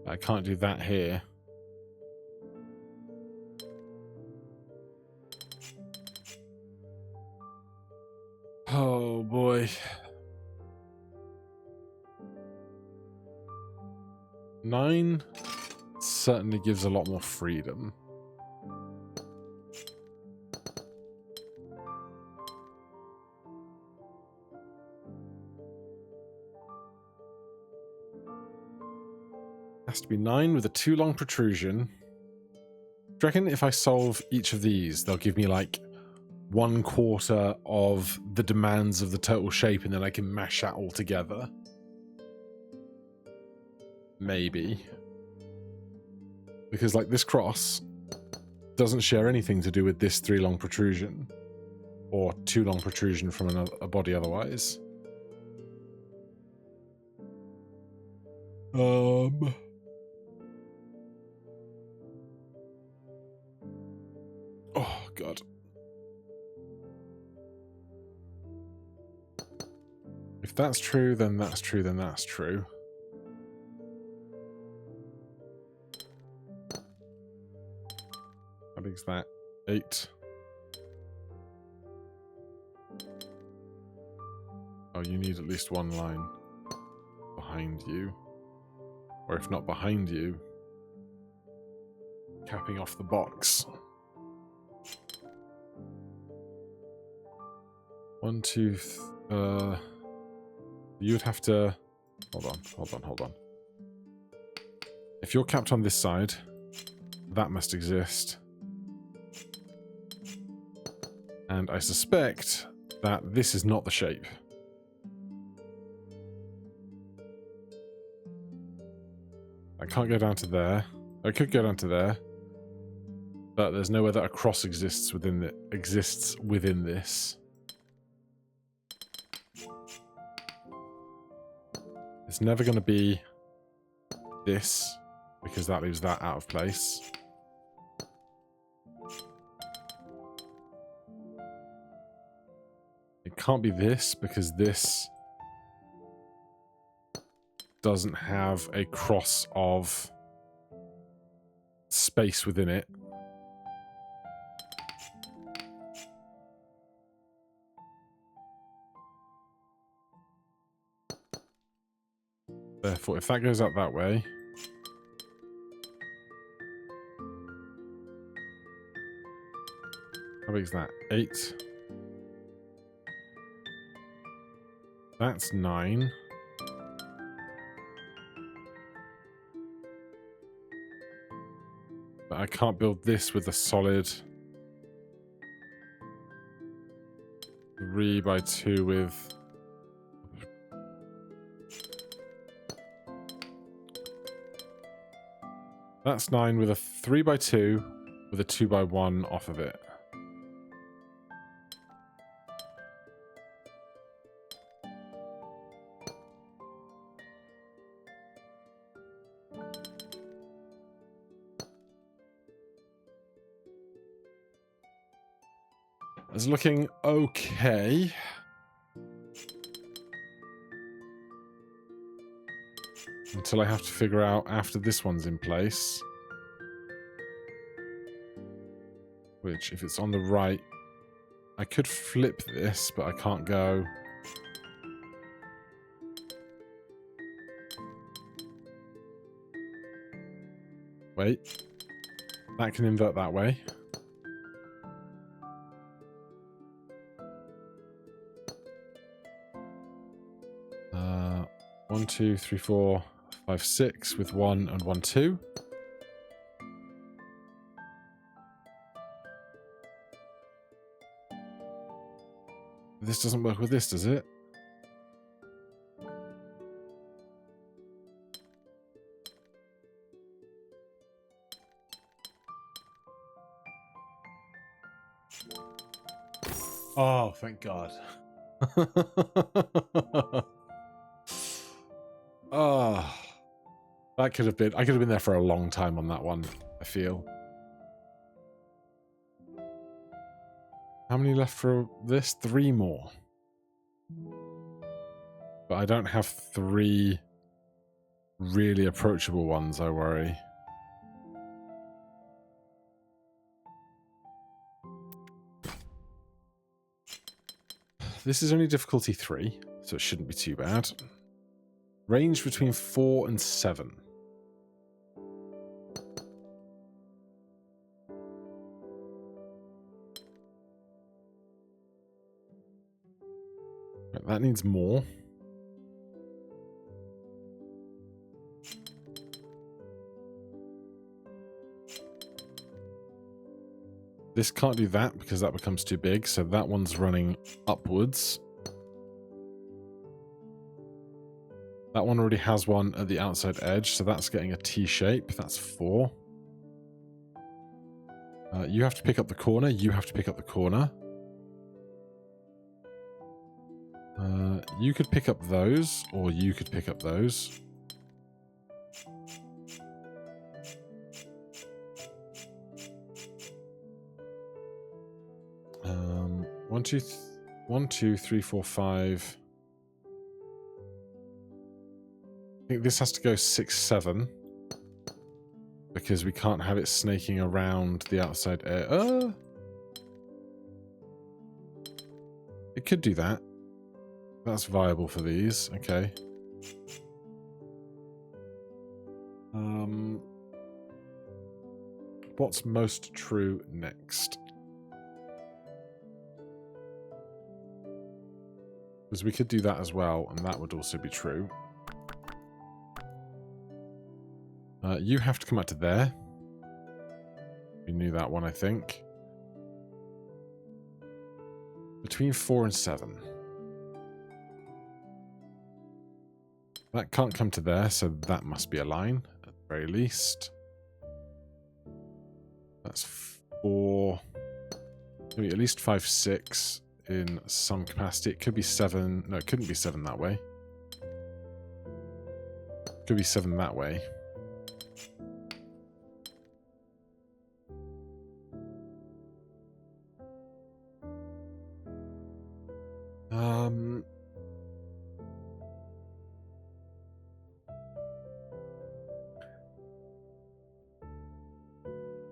I can't do that here. Oh boy. 9 certainly gives a lot more freedom. Has to be 9 with a too long protrusion. Do you reckon if I solve each of these, they'll give me like 1/4 of the demands of the total shape, and then I can mash that all together? Maybe. Because like this cross doesn't share anything to do with this 3 long protrusion, or 2 long protrusion from a body otherwise. Oh, God. If that's true, then that's true, then that's true. How big's that? 8. Oh, you need at least 1 line behind you. Or if not behind you, capping off the box. 1, 2, you would have to... Hold on. If you're capped on this side, that must exist. And I suspect that this is not the shape. I can't go down to there. I could go down to there. But there's nowhere that a cross exists within this. It's never going to be this, because that leaves that out of place. It can't be this, because this doesn't have a cross of space within it. Therefore, if that goes out that way, how big is that? 8. That's 9. But I can't build this with a solid 3 by 2 with... That's 9 with a 3 by 2 with a 2 by 1 off of it. It's looking okay. Until I have to figure out after this one's in place. Which, if it's on the right, I could flip this, but I can't go. Wait. That can invert that way. One, 2, 3, 4, 5, 6 with 1 and 1, 2. This doesn't work with this, does it? Oh, thank God. Oh, that could have been... I could have been there for a long time on that one, I feel. How many left for this? 3 more. But I don't have 3 really approachable ones, I worry. This is only difficulty 3, so it shouldn't be too bad. Range between 4 and 7. Right, that needs more. This can't do that because that becomes too big, so that one's running upwards. That one already has one at the outside edge, so that's getting a T shape. That's 4. You have to pick up the corner. You have to pick up the corner. You could pick up those, or you could pick up those. One, two, 3, 4, 5. I think this has to go 6, 7. Because we can't have it snaking around the outside air. It could do that. That's viable for these. Okay. What's most true next? Because we could do that as well, and that would also be true. You have to come out to there. We knew that one, I think. Between 4 and 7. That can't come to there, so that must be a line, at the very least. That's 4. Maybe at least 5, 6 in some capacity. It could be 7. No, it couldn't be 7 that way. It could be 7 that way.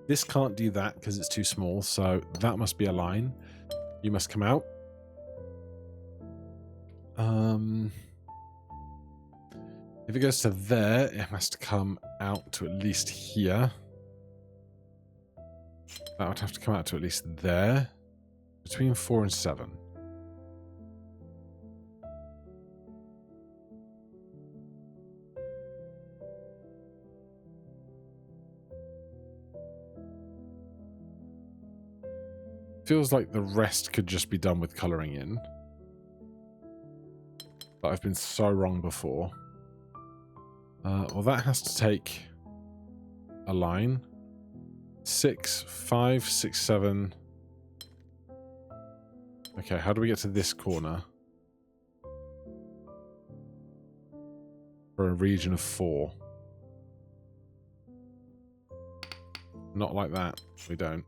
This can't do that because it's too small, so that must be a line. You must come out. If it goes to there, it has to come out to at least here. That would have to come out to at least there. Between 4 and 7. Feels like the rest could just be done with colouring in. But I've been so wrong before. Well, that has to take a line. 6, 5, 6, 7. Okay, how do we get to this corner? For a region of 4. Not like that. We don't.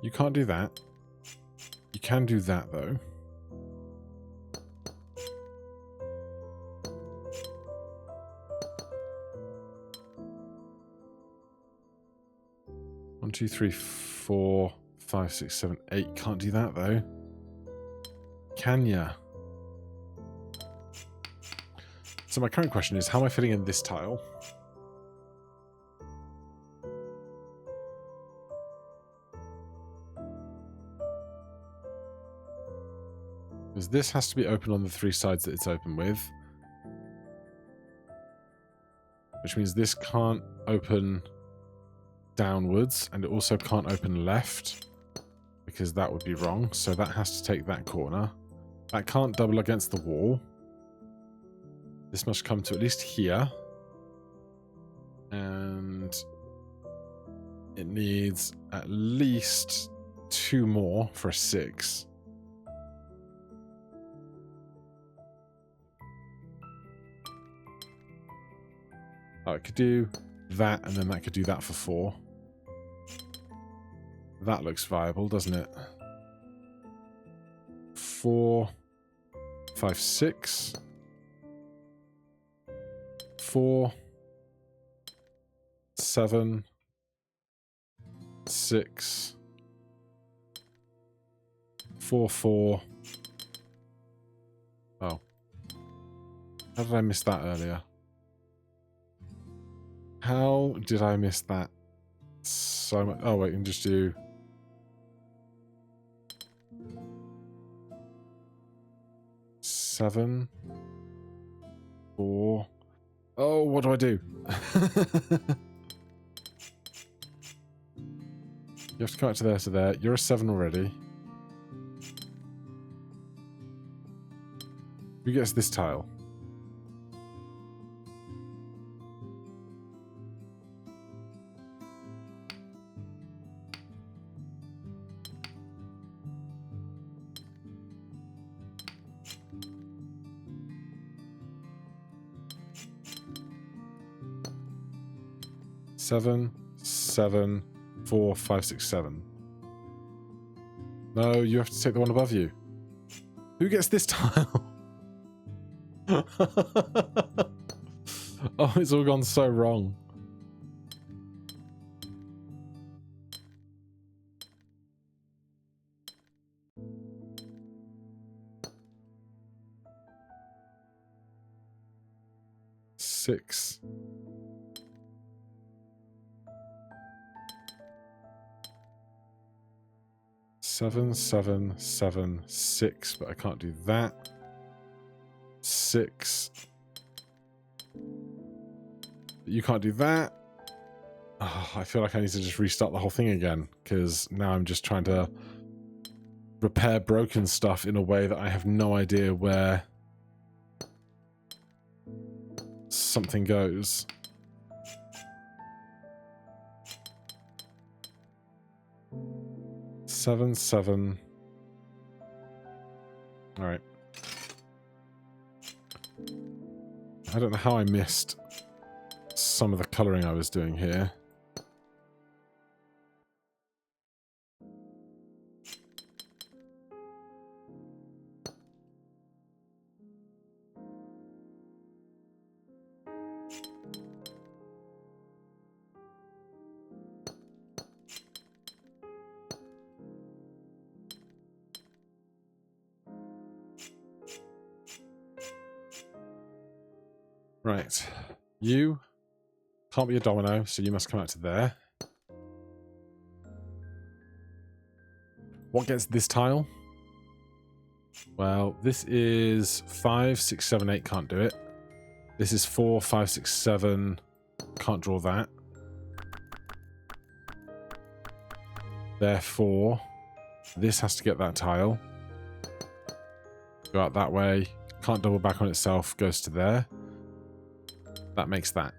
You can't do that. You can do that, though. One, two, three, 4, 5, 6, 7, 8. Can't do that, though. Can ya? So my current question is, how am I fitting in this tile? Because this has to be open on the 3 sides that it's open with. Which means this can't open downwards, and it also can't open left, because that would be wrong. So that has to take that corner. That can't double against the wall. This must come to at least here. And it needs at least 2 more for a 6. Oh, it could do that, and then that could do that for 4. That looks viable, doesn't it? 4, 5, 6. 4, 7, 6, 4, 4. Oh. How did I miss that earlier? How did I miss that so much? Oh, wait, you can just do... Seven, 4. Oh, what do I do? You have to come out to there, to there. You're a 7 already. Who gets this tile? Seven, 7, 4, 5, 6, 7. No, you have to take the one above you. Who gets this tile? Oh, it's all gone so wrong. Six. Seven, 7, 7, 6, but I can't do that. 6. You can't do that. Oh, I feel like I need to just restart the whole thing again, because now I'm just trying to repair broken stuff in a way that I have no idea where something goes. Seven, 7. All right. I don't know how I missed some of the colouring I was doing here. Right. You can't be a domino, so you must come out to there. What gets this tile? Well, this is 5, 6, 7, 8. Can't do it. This is 4, 5, 6, 7. Can't draw that. Therefore, this has to get that tile. Go out that way. Can't double back on itself. Goes to there. That makes that.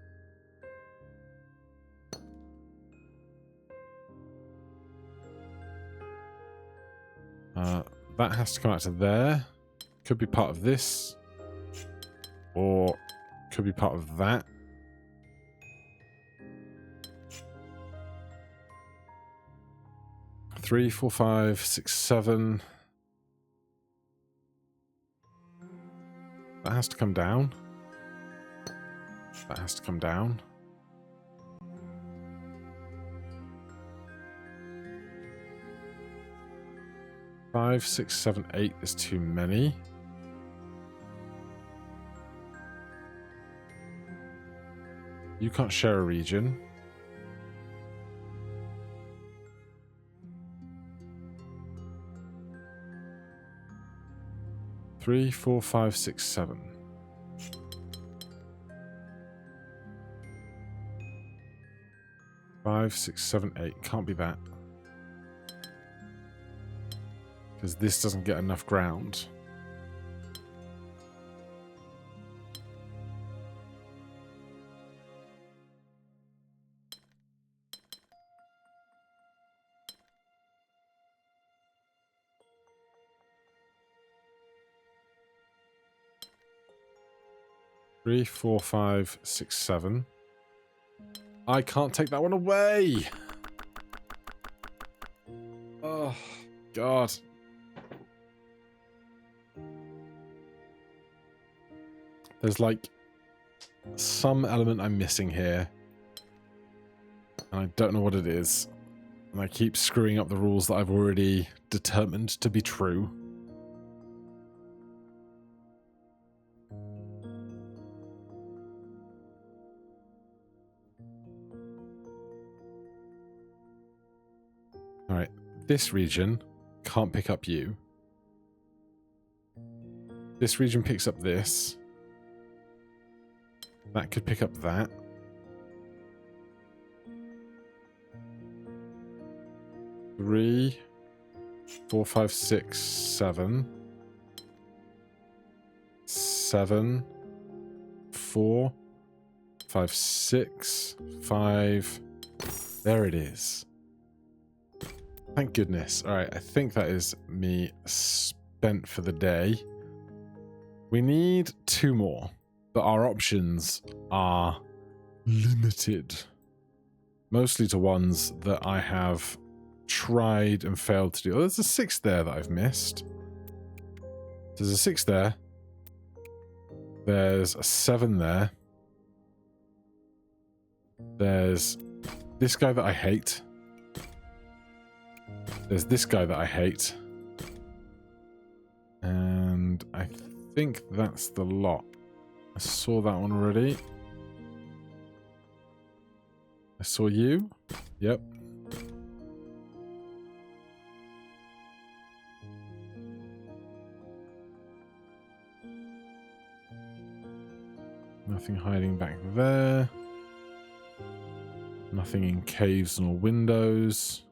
That has to come out to there. Could be part of this. Or could be part of that. Three, 4, 5, 6, 7. That has to come down. That has to come down. Five, 6, 7, 8 is too many. You can't share a region. Three, 4, 5, 6, 7. Five, 6, 7, 8. Can't be that. Because this doesn't get enough ground. Three, 4, 5, 6, 7. I can't take that one away. Oh, God. There's like some element I'm missing here. And I don't know what it is. And I keep screwing up the rules that I've already determined to be true. Alright, this region can't pick up you. This region picks up this. That could pick up that. Three, 4, 5, 6, 7. 7, 4, 5, 6, 5. There it is. Thank goodness. Alright, I think that is me spent for the day. We need 2 more. But our options are limited. Mostly to ones that I have tried and failed to do. Oh, there's a 6 there that I've missed. There's a 6 there. There's a 7 there. There's this guy that I hate. There's this guy that I hate. And I think that's the lot. I saw that one already. I saw you. Yep. Nothing hiding back there. Nothing in caves nor windows.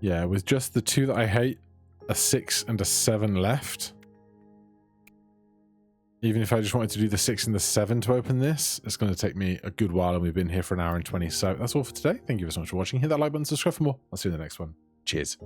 Yeah, with just the 2 that I hate, a 6 and a 7 left. Even if I just wanted to do the 6 and the 7 to open this, it's going to take me a good while, and we've been here for 1 hour and 20. So that's all for today. Thank you so much for watching. Hit that like button, subscribe for more. I'll see you in the next one. Cheers.